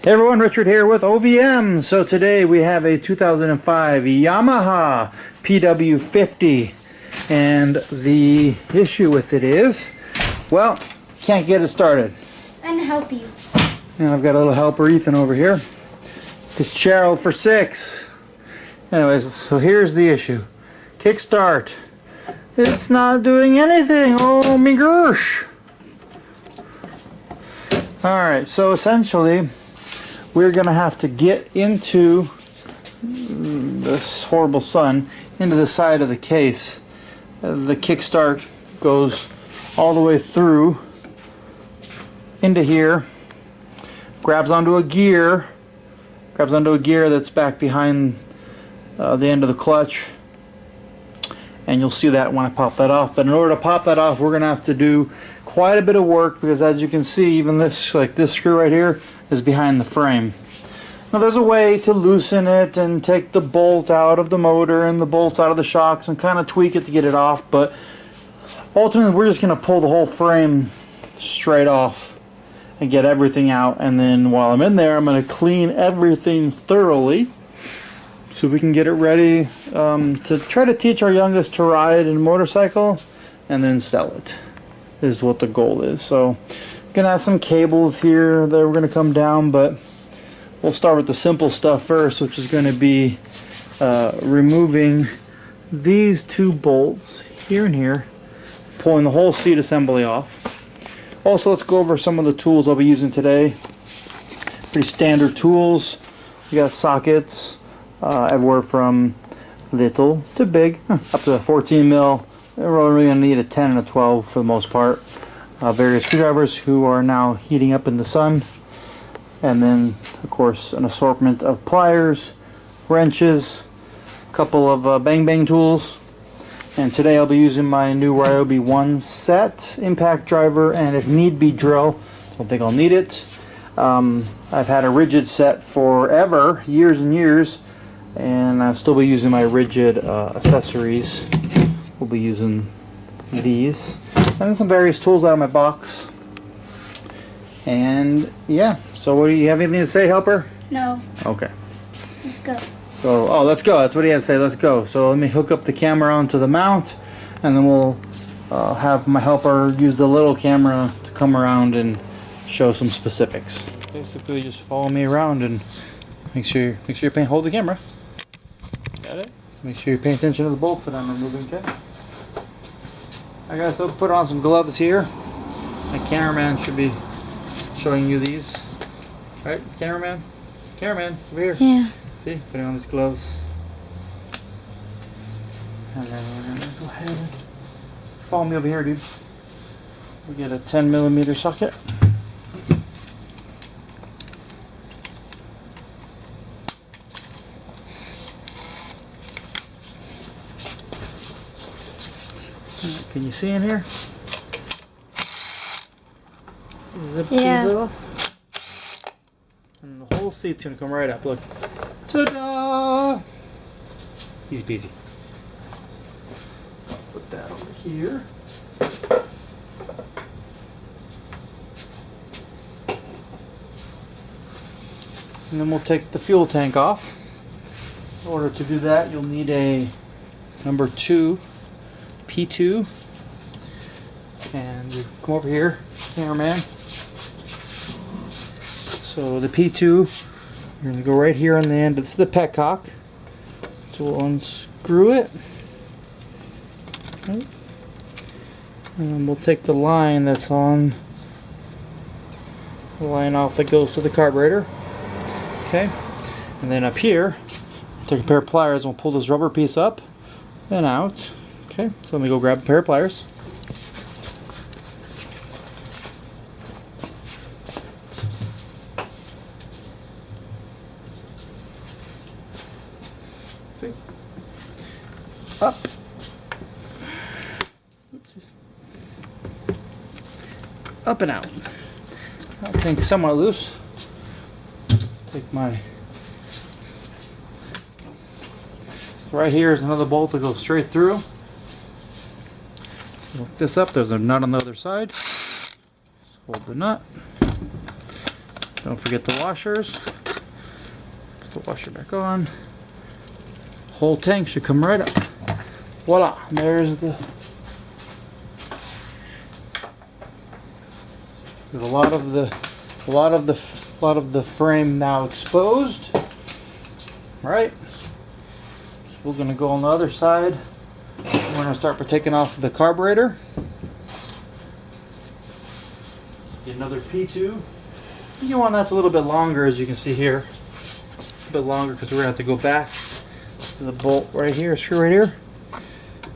Hey everyone, Richard here with OVM. So today we have a 2005 Yamaha PW50, and the issue with it is, well, can't get it started. And help you. And I've got a little helper, Ethan, over here. It's Cheryl for 6. Anyways, so here's the issue. Kickstart. It's not doing anything. Oh my gosh. Alright, so essentially we're going to have to get into this horrible sun, into the side of the case. The kickstart goes all the way through into here, grabs onto a gear that's back behind the end of the clutch, and you'll see that when I pop that off. But in order to pop that off, we're going to have to do quite a bit of work, because as you can see, even this, like this screw right here, is behind the frame. Now there's a way to loosen it and take the bolt out of the motor and the bolts out of the shocks and kind of tweak it to get it off, but ultimately we're just going to pull the whole frame straight off and get everything out, and then while I'm in there I'm going to clean everything thoroughly so we can get it ready to try to teach our youngest to ride a motorcycle and then sell it, is what the goal is. So I'm going to have some cables here that we're going to come down, but we'll start with the simple stuff first, which is going to be removing these two bolts here and here, pulling the whole seat assembly off. Also, let's go over some of the tools I'll be using today. Pretty standard tools. We got sockets everywhere from little to big, up to 14 mil. We're really going to need a 10 and a 12 for the most part. Various screwdrivers who are now heating up in the sun, and then of course an assortment of pliers, wrenches, a couple of bang bang tools, and today I'll be using my new Ryobi 1 set, impact driver, and if need be drill. Don't think I'll need it. I've had a rigid set forever, years and years, and I'll still be using my rigid accessories. We'll be using these. And then some various tools out of my box. And yeah, so what do you have anything to say, helper? No. Okay. Let's go. So, oh, let's go. That's what he had to say. Let's go. So let me hook up the camera onto the mount, and then we'll have my helper use the little camera to come around and show some specifics. Basically, just follow me around and make sure you're paying. Hold the camera. Got it. Make sure you're paying attention to the bolts that I'm removing. Okay. Alright guys, so I'll put on some gloves here. My cameraman should be showing you these. Alright, cameraman? Cameraman, over here. Yeah. See, putting on these gloves. And then we're going to go ahead and follow me over here, dude. We get a 10mm socket. Can you see in here? Zip these off. And the whole seat's gonna come right up. Look. Ta-da! Easy peasy. Put that over here. And then we'll take the fuel tank off. In order to do that, you'll need a number 2 P2, and you come over here, cameraman. So the P2, you're going to go right here on the end. It's the petcock. So we'll unscrew it. Okay. And we'll take the line that's on the line off that goes to the carburetor. Okay. And then up here, take a pair of pliers and we'll pull this rubber piece up and out. Okay, so let me go grab a pair of pliers. See? Up. Up and out. That thing's somewhat loose. Take my... Right here is another bolt that goes straight through. Look this up, there's a nut on the other side. Just hold the nut. Don't forget the washers. Put the washer back on. Whole tank should come right up. Voila! There's the. There's a lot of the frame now exposed. Right. So we're gonna go on the other side. We're gonna start by taking off the carburetor. Get another P2. You want that's a little bit longer, as you can see here. A bit longer because we're gonna have to go back to the bolt right here, screw right here.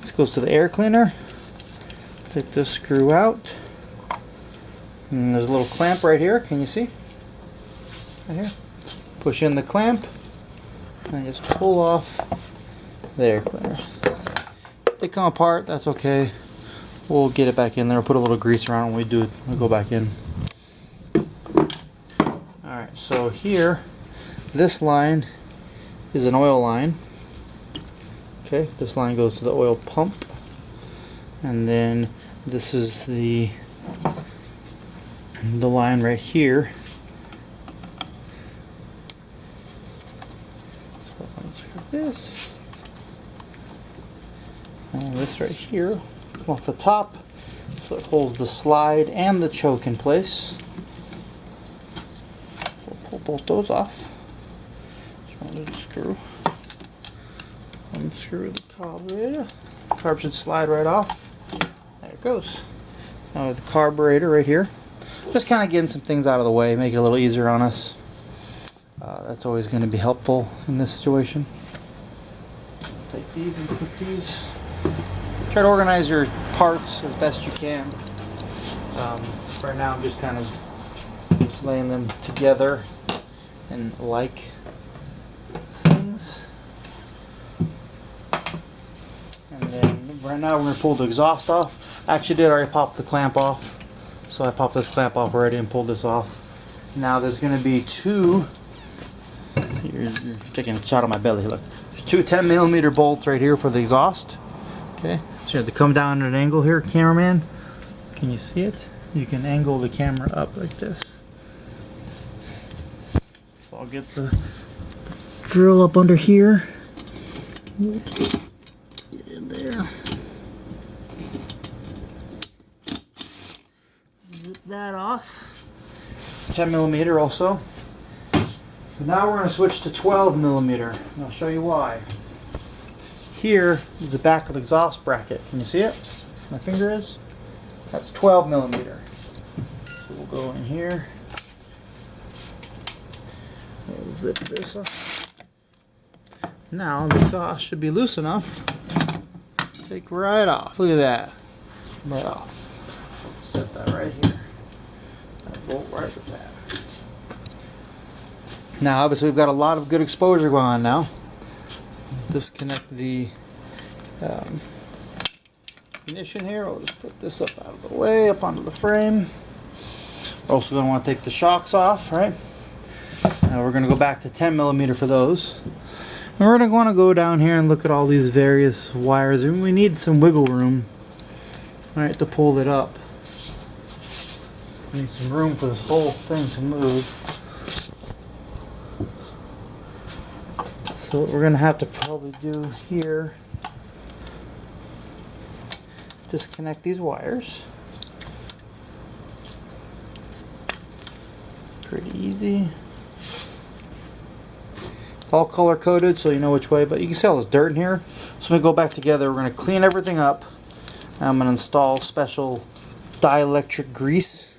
This goes to the air cleaner. Take this screw out. And there's a little clamp right here. Can you see? Right here. Push in the clamp and just pull off the air cleaner. If they come apart, that's okay. We'll get it back in there. We'll put a little grease around when we do it. We'll go back in. Alright, so here, this line is an oil line. Okay, this line goes to the oil pump. And then this is the line right here. So let's do this. And this right here, come off the top, so it holds the slide and the choke in place. We'll pull both those off. Just wanted to screw. Unscrew the carburetor. The carb should slide right off. There it goes. Now with the carburetor right here. Just kind of getting some things out of the way, make it a little easier on us. That's always going to be helpful in this situation. Take these and put these. Try to organize your parts as best you can. Right now I'm just kind of laying them together and like things. And then right now we're going to pull the exhaust off. I actually did already pop the clamp off. So I popped this clamp off already and pulled this off. Now there's going to be two, you're taking a shot on my belly, look. There's two 10mm bolts right here for the exhaust. Okay, so you have to come down at an angle here, cameraman. Can you see it? You can angle the camera up like this. So I'll get the drill up under here. Get in there. Zip that off. 10mm also. So now we're going to switch to 12mm. And I'll show you why. Here is the back of the exhaust bracket. Can you see it? My finger is? That's 12mm. So we'll go in here. We'll zip this up. Now the exhaust should be loose enough. Take right off. Look at that. Right off. Set that right here. That bolt right with that. Now obviously we've got a lot of good exposure going on now. Disconnect the ignition here. We'll just put this up out of the way, up onto the frame. We're also going to want to take the shocks off, right? Now we're going to go back to 10mm for those. And we're going to want to go down here and look at all these various wires. And we need some wiggle room, right, to pull it up. We need some room for this whole thing to move. So what we're going to have to probably do here, disconnect these wires. Pretty easy. It's all color coded so you know which way, but you can see all this dirt in here. So when we go back together, we're going to clean everything up. I'm going to install special dielectric grease.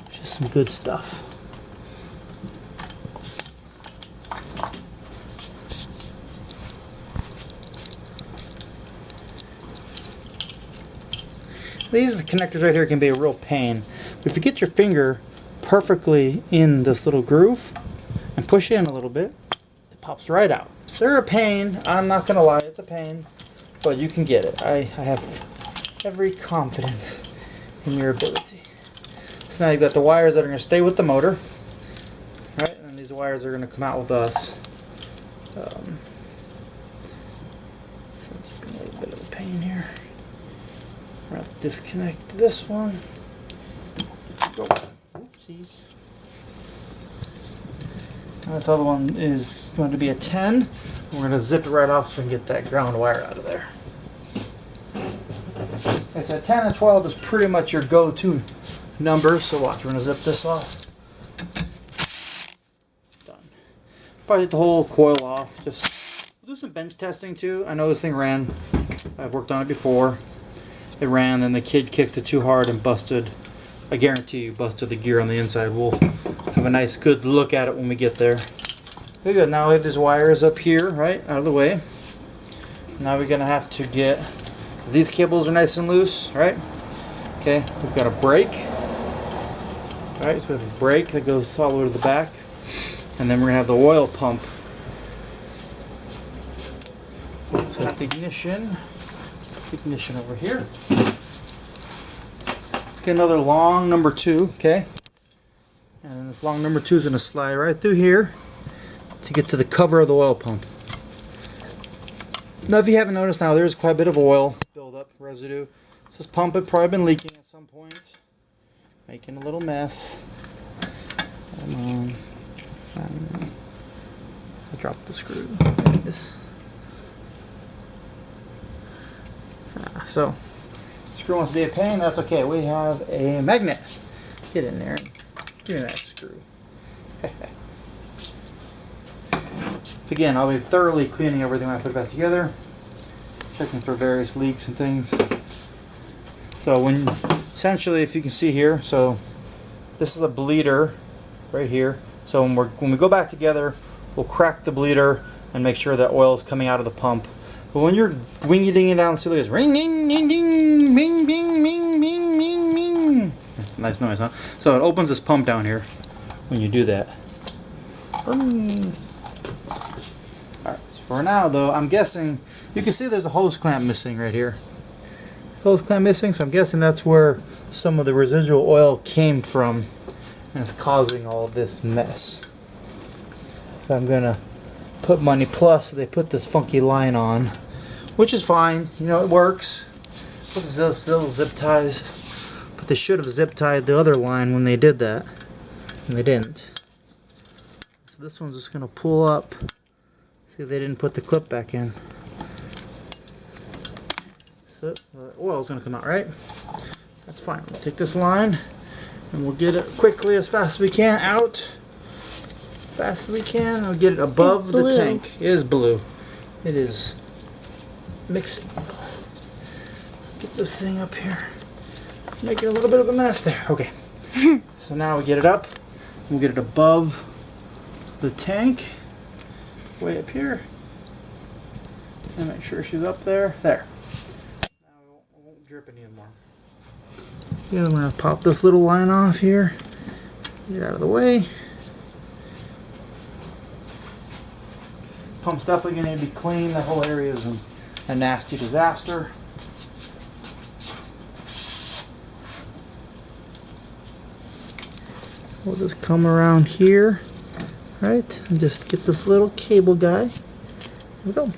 Just some good stuff. These connectors right here can be a real pain. But if you get your finger perfectly in this little groove and push in a little bit, it pops right out. They're a pain. I'm not going to lie, it's a pain. But you can get it. I have every confidence in your ability. So now you've got the wires that are going to stay with the motor. Right? And these wires are going to come out with us. So it's been a little bit of a pain here. We're going to disconnect this one. Go. Oopsies. This other one is going to be a 10. We're going to zip it right off so we can get that ground wire out of there. It's a 10 and 12 is pretty much your go-to number. So watch, we're going to zip this off. Done. Probably take the whole coil off. Just do some bench testing too. I know this thing ran. I've worked on it before. It ran, then the kid kicked it too hard and busted. I guarantee you, busted the gear on the inside. We'll have a nice, good look at it when we get there. Very good. Now we have these wires up here, right, out of the way. Now we're gonna have to get these cables are nice and loose, right? Okay, we've got a brake. All right, so we have a brake that goes all the way to the back, and then we're gonna have the oil pump. Set the ignition. Ignition over here. Let's get another long number 2, okay? And this long number 2 is going to slide right through here to get to the cover of the oil pump. Now, if you haven't noticed, now there's quite a bit of oil buildup, residue. So this pump had probably been leaking at some point, making a little mess. Come on. I dropped the screw. There it is. So, screw wants to be a pain, that's okay. We have a magnet. Get in there and give me that screw. Again, I'll be thoroughly cleaning everything when I put it back together. Checking for various leaks and things. So when, essentially, if you can see here, so this is a bleeder right here. So when we go back together, we'll crack the bleeder and make sure that oil is coming out of the pump. But when you're winging it down, see, look at this. Ring, ding, ding, ding, bing, bing, bing, bing, bing, bing. Nice noise, huh? So it opens this pump down here when you do that. Alright, so for now, though, I'm guessing, you can see there's a hose clamp missing right here. Hose clamp missing, so I'm guessing that's where some of the residual oil came from, and it's causing all this mess. So I'm going to put money, plus they put this funky line on, which is fine, you know, it works. Look at those little zip ties. But they should have zip tied the other line when they did that, and they didn't. So this one's just going to pull up. See, they didn't put the clip back in. So the oil's going to come out, right? That's fine. We'll take this line, and we'll get it quickly, as fast as we can, out. As fast as we can. I'll get it above the tank. It is blue. It is mixing. Get this thing up here. Making a little bit of a mess there. Okay. So now we get it up. We'll get it above the tank. Way up here. And make sure she's up there. There. Now it won't drip anymore. Yeah, I'm going to pop this little line off here. Get out of the way. Pump's definitely going to be clean. That whole area is a nasty disaster. We'll just come around here, right, and just get this little cable guy. There we go.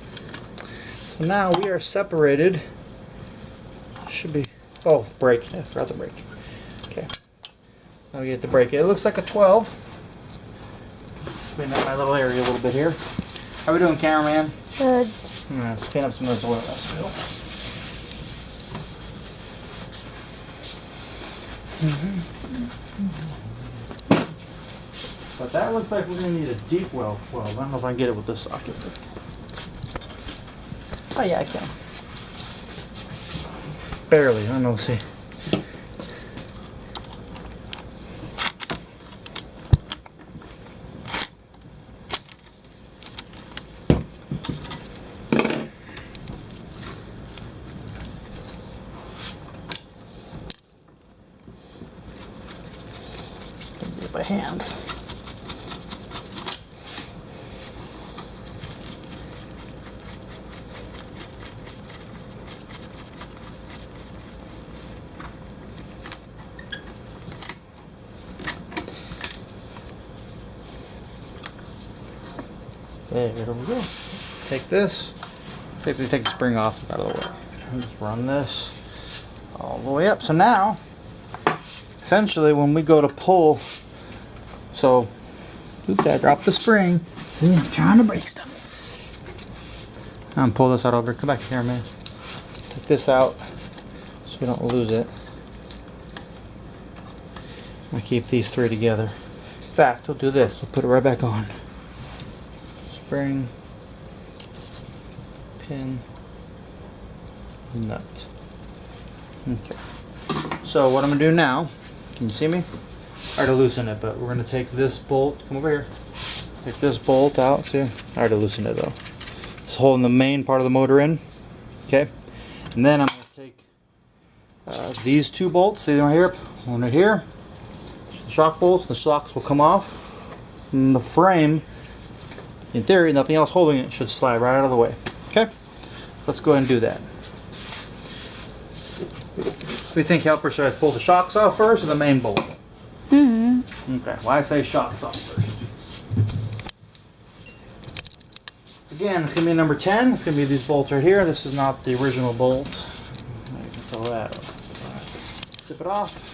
So now we are separated. Should be, oh, brake. I forgot the brake. Okay. Now we get the brake. It looks like a 12. Clean up my little area a little bit here. How we doing, cameraman? Good. Let's clean up some of this oil spill. But that looks like we're going to need a deep well 12. I don't know if I can get it with this socket. Oh yeah, I can. Barely. I don't know. See. By hand. There we go. Take this. Take the spring off, it's out of the way. And just run this all the way up. So now, essentially, when we go to pull, so Oops, I dropped the spring. I'm trying to break stuff. Pull this out over. Come back here, man. Take this out so we don't lose it. I keep these three together. In fact, we'll do this. We'll put it right back on. Spring, pin, nut. Okay. So what I'm gonna do now? Can you see me? I already loosened it, but we're gonna take this bolt. Come over here. Take this bolt out. See? I already loosened it though. It's holding the main part of the motor in. Okay. And then I'm gonna take these two bolts. See them right here? One right here. The shock bolts. The shocks will come off. And the frame, in theory, nothing else holding it, should slide right out of the way. Okay. Let's go ahead and do that. What do you think, helper? Should I pull the shocks off first or the main bolt? Okay. Why I say shocks off first? Again, it's going to be number 10. It's going to be these bolts right here. This is not the original bolt. I can throw that up. Zip it off.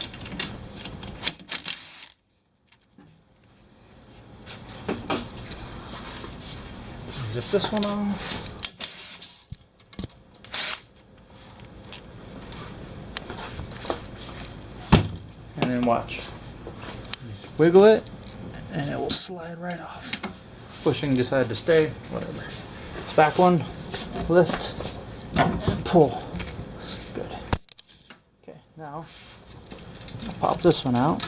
Zip this one off. And then watch. Just wiggle it and it will slide right off. Pushing decided to stay, whatever. This back one, lift and pull. Good. Okay, now I'll pop this one out.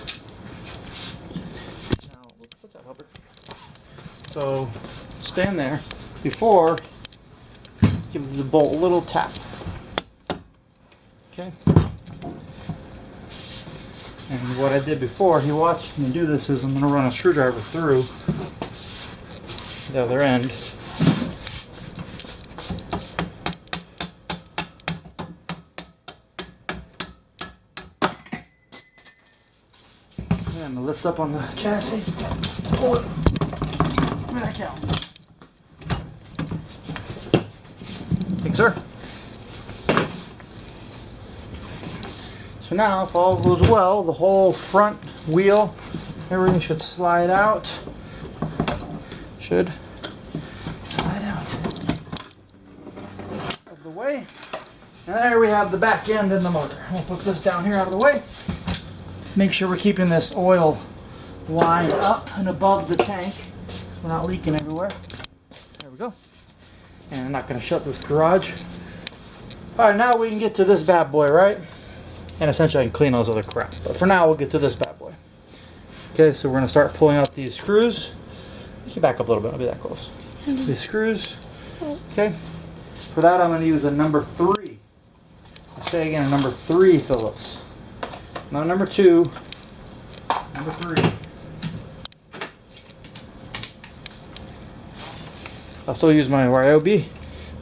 Now, what's that, Hubbard? So stand there. Before, give the bolt a little tap. Okay. And what I did before, he watched me do this, is I'm going to run a screwdriver through the other end. And lift up on the chassis, pull it back out. Thank you, sir. So now, if all goes well, the whole front wheel, everything should slide out. Should slide out of the way. And there we have the back end and the motor. We'll put this down here out of the way. Make sure we're keeping this oil line up and above the tank. We're not leaking everywhere. There we go. And I'm not going to shut this garage. Alright, now we can get to this bad boy, right? And essentially I can clean all this other crap. But for now, we'll get to this bad boy. Okay, so we're going to start pulling out these screws. You can back up a little bit, I'll be that close. These screws. Okay. For that, I'm going to use a number 3. I say again, a number 3 Phillips. Not number 2. Number 3. I'll still use my YOB.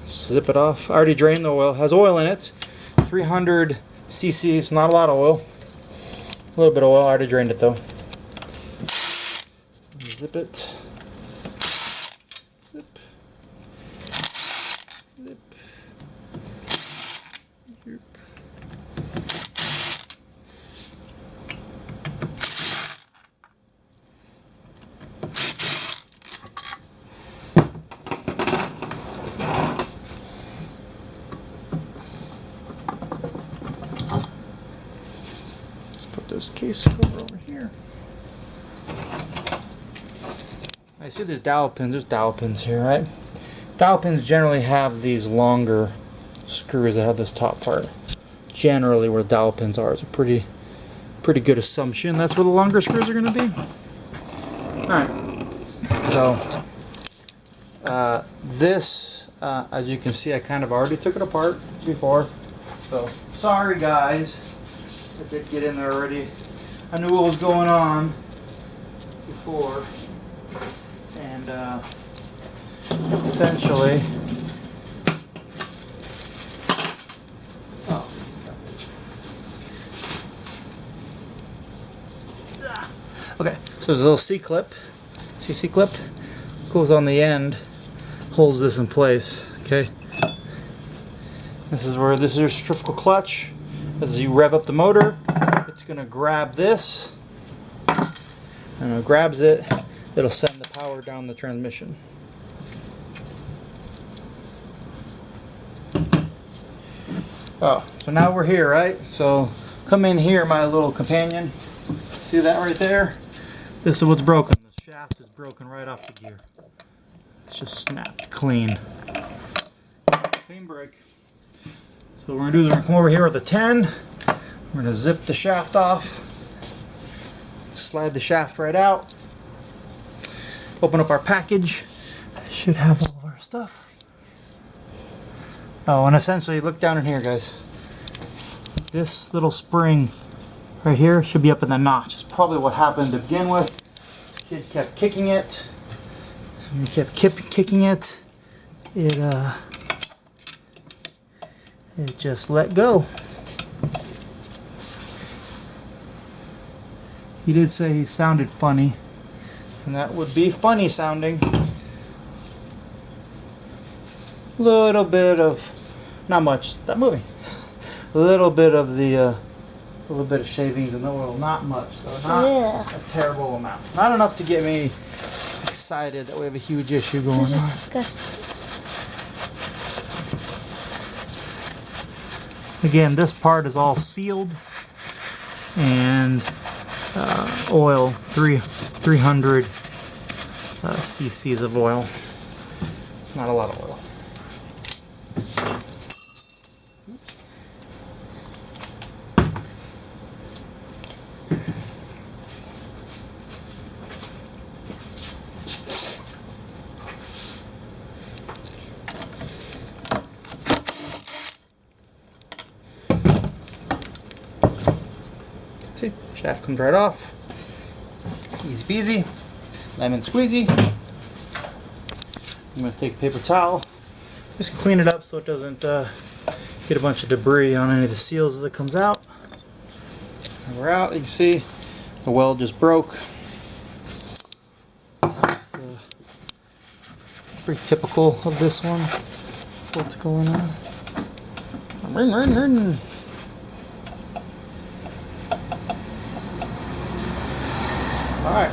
Zip it off. I already drained the oil. It has oil in it. 300 cc's, not a lot of oil. A little bit of oil. I already drained it though. Zip it. Zip. Zip. Zip. This case cover over here. I see there's dowel pins. There's dowel pins here, right? Dowel pins generally have these longer screws that have this top part. Generally, where dowel pins are, it's a pretty good assumption. That's where the longer screws are going to be. All right. So this, as you can see, I kind of already took it apart before. So sorry, guys. I did get in there already. I knew what was going on before, and essentially, okay. So there's a little C-clip. See C-clip? Goes on the end, holds this in place. Okay. This is your centrifugal clutch. As you rev up the motor, it's going to grab this, and it grabs it, it'll send the power down the transmission. Oh, so now we're here, right? So come in here, my little companion. See that right there? This is what's broken. The shaft is broken right off the gear. It's just snapped clean. Clean break. So what we're going to do is we're going to come over here with a 10. We're going to zip the shaft off. Slide the shaft right out. Open up our package. Should have all of our stuff. Oh, and essentially, look down in here, guys. This little spring right here should be up in the notch. It's probably what happened to begin with. Kid kept kicking it. And he kept kicking it. It just let go. He did say he sounded funny, and that would be funny sounding. Little bit of, not much, not moving. A little bit of the, little bit of shavings in the oil, not much though, not a terrible amount. Not enough to get me excited that we have a huge issue going on. Disgusting. Again, this part is all sealed and oil, 300 cc's of oil. Not a lot of oil. See, shaft comes right off. Easy peasy, lemon squeezy. I'm going to take a paper towel, just clean it up so it doesn't get a bunch of debris on any of the seals as it comes out. And we're out. You can see the weld just broke. This is pretty typical of this one. What's going on? Ring, ring, ring. Alright,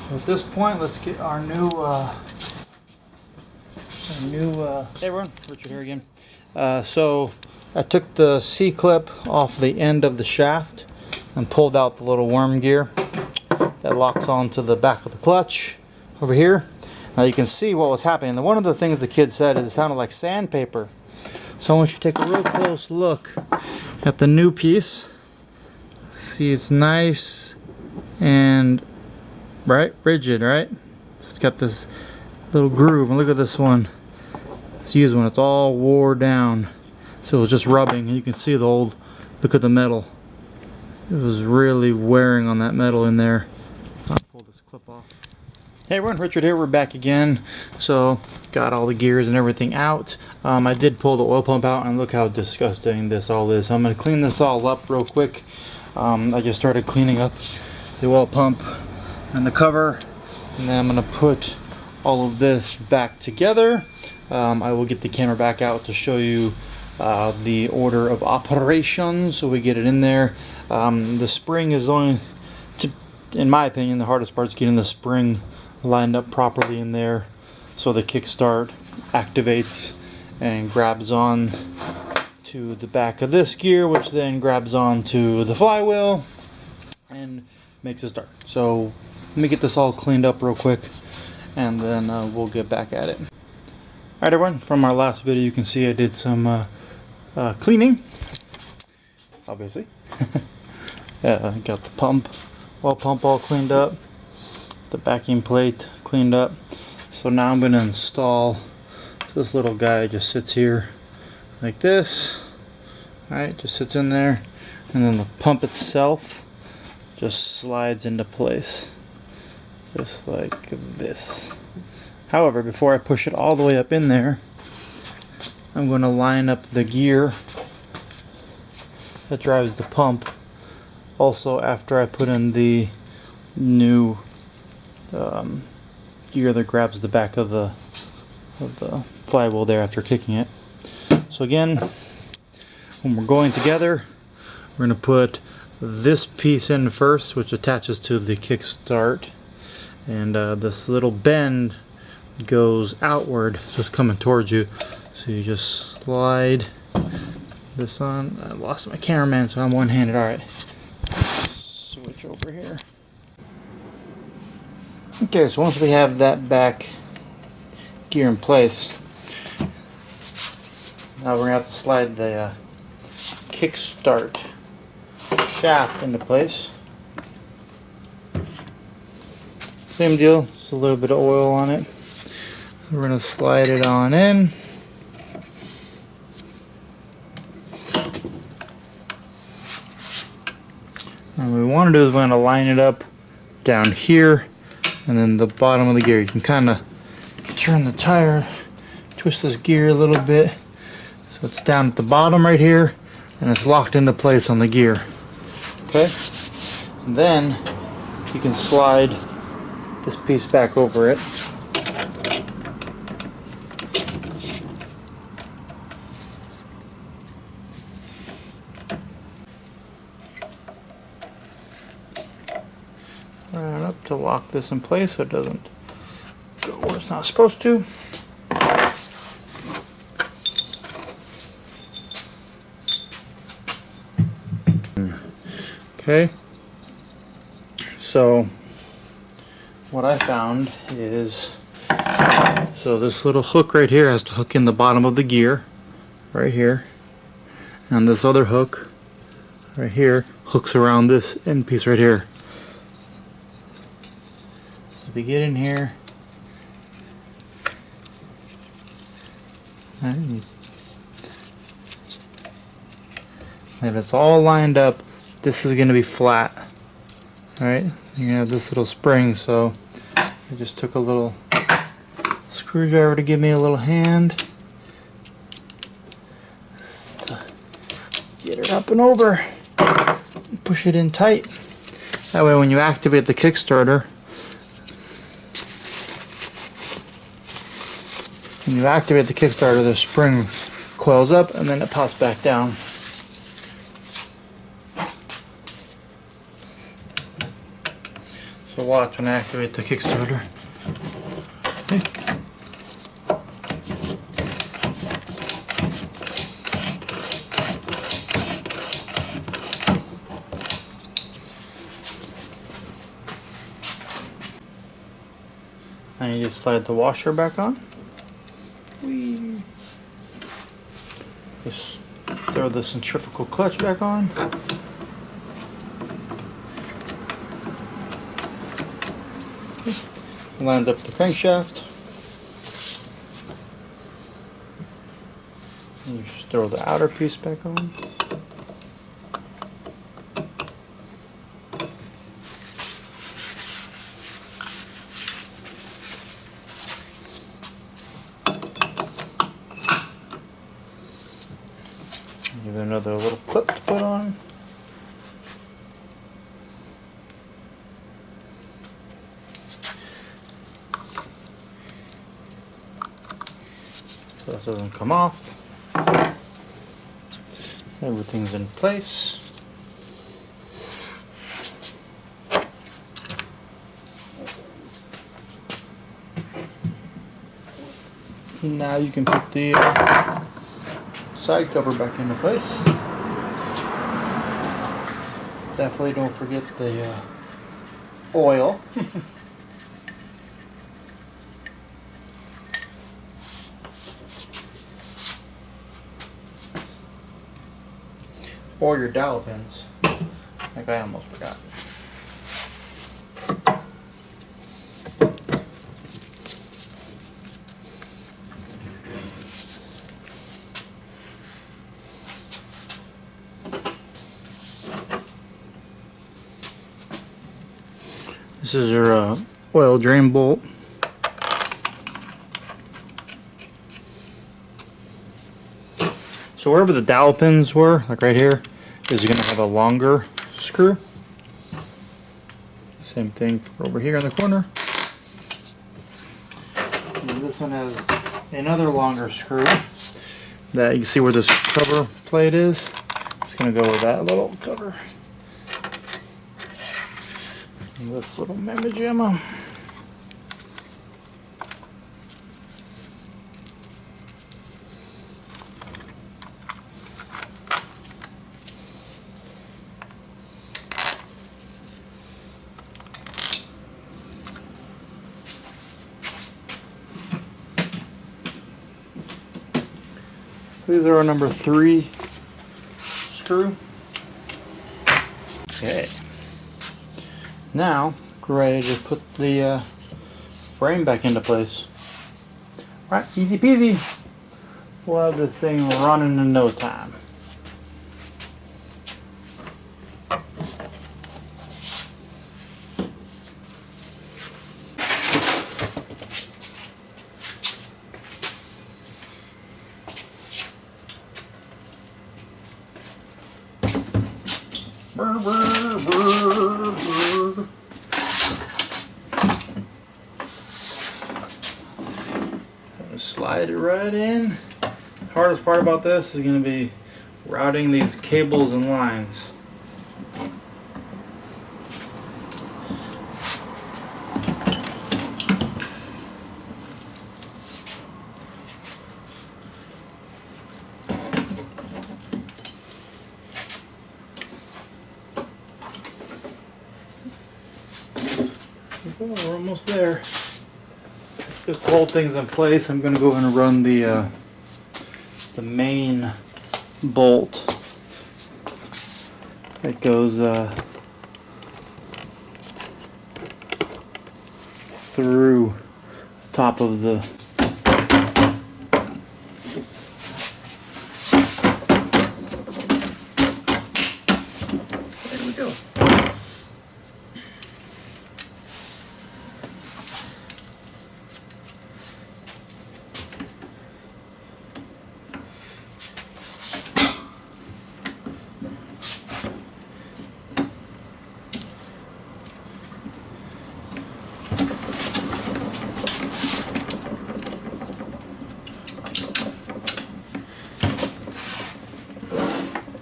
so at this point, let's get our new, hey everyone, Richard here again. So I took the C-clip off the end of the shaft and pulled out the little worm gear that locks onto the back of the clutch over here. Now you can see what was happening. One of the things the kid said is it sounded like sandpaper. So I want you to take a real close look at the new piece. See, it's nice and rigid, right? So it's got this little groove, and look at this one. It's used when it's all wore down. So it was just rubbing, and you can see the old, look at the metal. It was really wearing on that metal in there. I'll pull this clip off. Hey everyone, Richard here, we're back again. So, got all the gears and everything out. I did pull the oil pump out, and look how disgusting this all is. So I'm going to clean this all up real quick. I just started cleaning up the oil pump and the cover, and then I'm going to put all of this back together. I will get the camera back out to show you the order of operations, so we get it in there. The spring is only, in my opinion, the hardest part is getting the spring lined up properly in there so the kickstart activates and grabs on to the back of this gear, which then grabs onto the flywheel and makes it start. So let me get this all cleaned up real quick, and then we'll get back at it. Alright everyone, from our last video you can see I did some cleaning, obviously. I got the oil pump all cleaned up, the backing plate cleaned up. So now I'm going to install this little guy. Just sits here like this. Alright, just sits in there, and then the pump itself just slides into place just like this. However, before I push it all the way up in there, I'm going to line up the gear that drives the pump also after I put in the new gear that grabs the back of the flywheel there after kicking it. So again, when we're going together, we're going to put this piece in first, which attaches to the kickstart, and this little bend goes outward, so it's coming towards you. So you just slide this on. I lost my cameraman, so I'm one-handed. Alright, switch over here. Okay, so once we have that back gear in place, now we're going to have to slide the kickstart shaft into place. Same deal, just a little bit of oil on it. We're going to slide it on in. And what we want to do is we're going to line it up down here and then the bottom of the gear. You can kind of turn the tire, twist this gear a little bit so it's down at the bottom right here and it's locked into place on the gear. Okay? And then you can slide this piece back over it. Right up to lock this in place so it doesn't go where it's not supposed to. Okay, so what I found is, so this little hook right here has to hook in the bottom of the gear, right here, and this other hook right here hooks around this end piece right here. So if you get in here, and it's all lined up, this is going to be flat. Alright, you're going to have this little spring, so I just took a little screwdriver to give me a little hand to get it up and over, push it in tight. That way when you activate the Kickstarter, the spring coils up and then it pops back down. So watch when I activate the Kickstarter. Okay. And you just slide the washer back on. Whee. Just throw the centrifugal clutch back on. Lines up the crankshaft. And you just throw the outer piece back on. Give it another little clip to put on. So that doesn't come off. Everything's in place. Now you can put the side cover back into place. Definitely don't forget the oil. Or your dowel pins, like I almost forgot. This is your oil drain bolt. So wherever the dowel pins were, like right here, is going to have a longer screw. Same thing for over here in the corner. And this one has another longer screw that you can see where this cover plate is. It's going to go with that little cover. This little mamma jamma. These are our number 3 screw. Okay. Now, we're ready to put the frame back into place. Right, easy peasy. We'll have this thing running in no time. Slide it right in. Hardest part about this is going to be routing these cables and lines. We're almost there. Just to hold things in place, I'm going to go and run the main bolt that goes through the top of the there we go.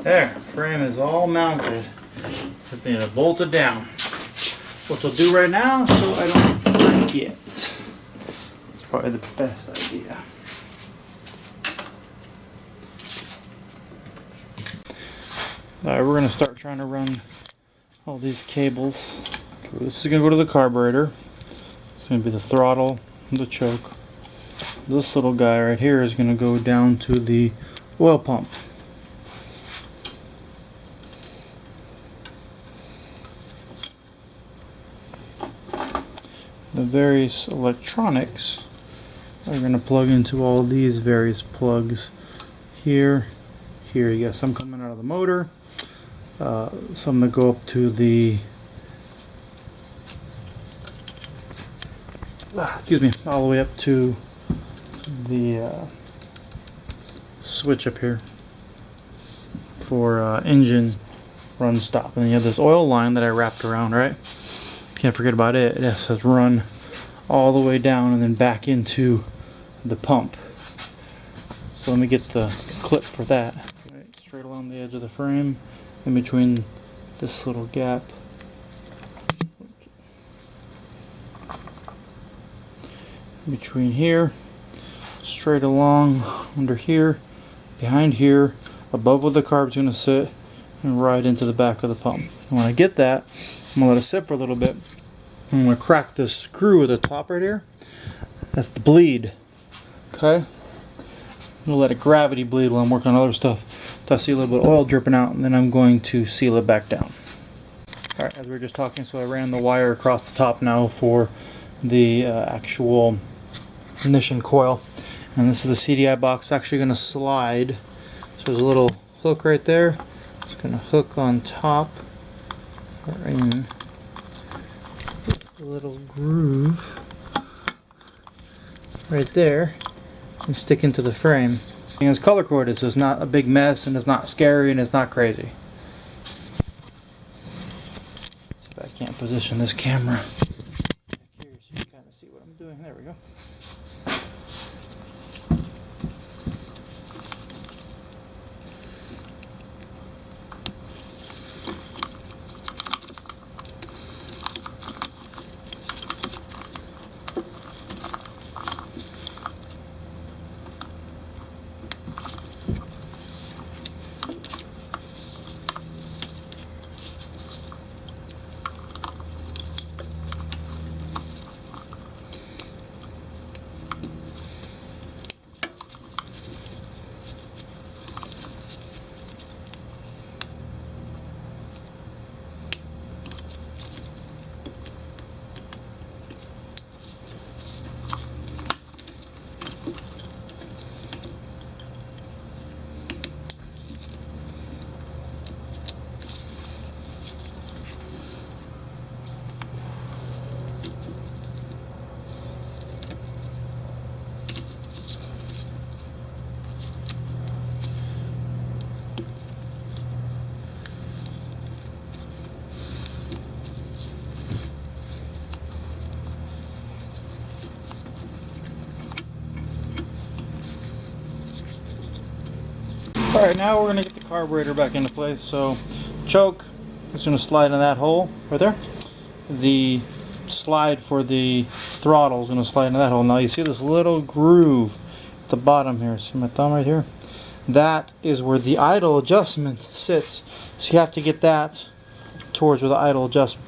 There, frame is all mounted. Just need to bolt it down. What we'll do right now, so I don't forget. It's probably the best idea. Alright, we're going to start trying to run all these cables. So this is going to go to the carburetor. It's going to be the throttle, the choke. This little guy right here is going to go down to the oil pump. The various electronics are going to plug into all these various plugs here. Here you got some coming out of the motor, some that go up to the excuse me, all the way up to the switch up here for engine run stop. And then you have this oil line that I wrapped around, right? Can't forget about it. It has to run all the way down and then back into the pump. So let me get the clip for that. Right, straight along the edge of the frame, in between this little gap. In between here, straight along under here, behind here, above where the carb's going to sit, and right into the back of the pump. And when I get that, I'm going to let it sit for a little bit. I'm going to crack this screw at the top right here. That's the bleed. Okay? I'm going to let it gravity bleed while I'm working on other stuff. So I see a little bit of oil dripping out, and then I'm going to seal it back down. Alright, as we were just talking, so I ran the wire across the top now for the actual ignition coil. And this is the CDI box. It's actually going to slide. So there's a little hook right there. It's going to hook on top. In this little groove right there and stick into the frame. And it's color coded, so it's not a big mess and it's not scary and it's not crazy. See if I can't position this camera here so you can kind of see what I'm doing. There we go. Alright, now we're going to get the carburetor back into place. So, choke is going to slide in that hole right there. The slide for the throttle is going to slide into that hole. Now you see this little groove at the bottom here. See my thumb right here? That is where the idle adjustment sits. So you have to get that towards where the idle adjustment.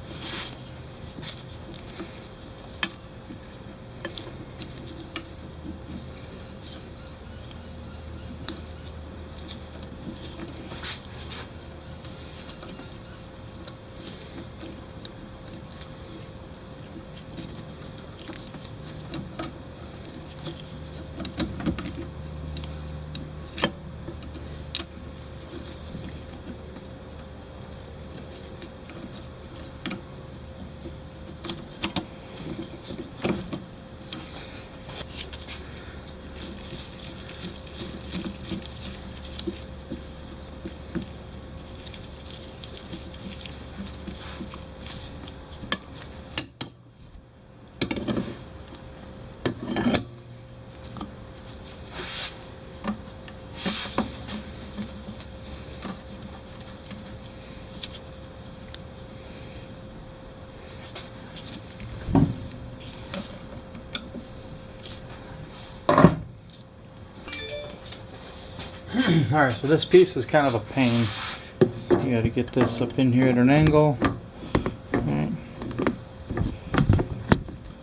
Alright, so this piece is kind of a pain. You got to get this up in here at an angle. Right.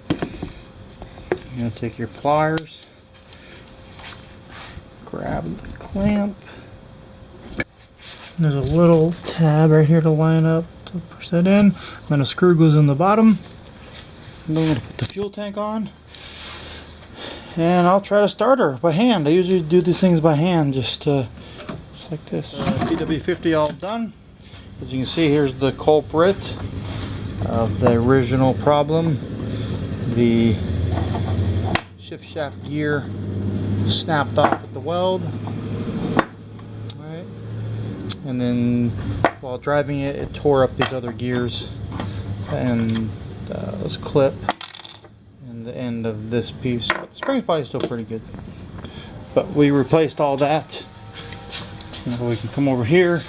You're going to take your pliers, grab the clamp. There's a little tab right here to line up to push that in. Then a screw goes in the bottom. And then I'm going to put the fuel tank on. And I'll try to start her by hand. I usually do these things by hand, just like this. PW50 all done. As you can see, here's the culprit of the original problem. The shift shaft gear snapped off at the weld. Right. And then while driving it, it tore up these other gears. And this clip and the end of this piece. But the spring's probably still pretty good. But we replaced all that. Now we can come over here,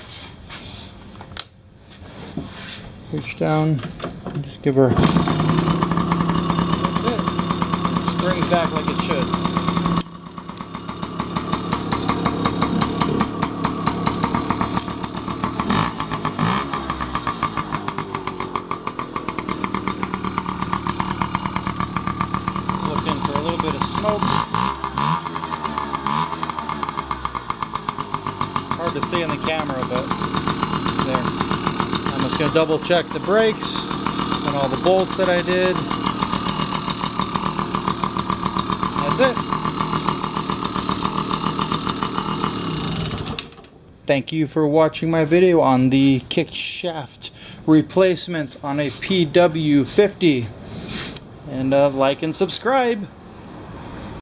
reach down, and just give her. That's it. It springs back like it should. Looking for a little bit of smoke. Hard to see in the camera, but there. I'm just going to double check the brakes and all the bolts that I did. That's it. Thank you for watching my video on the kick shaft replacement on a PW50. And like and subscribe.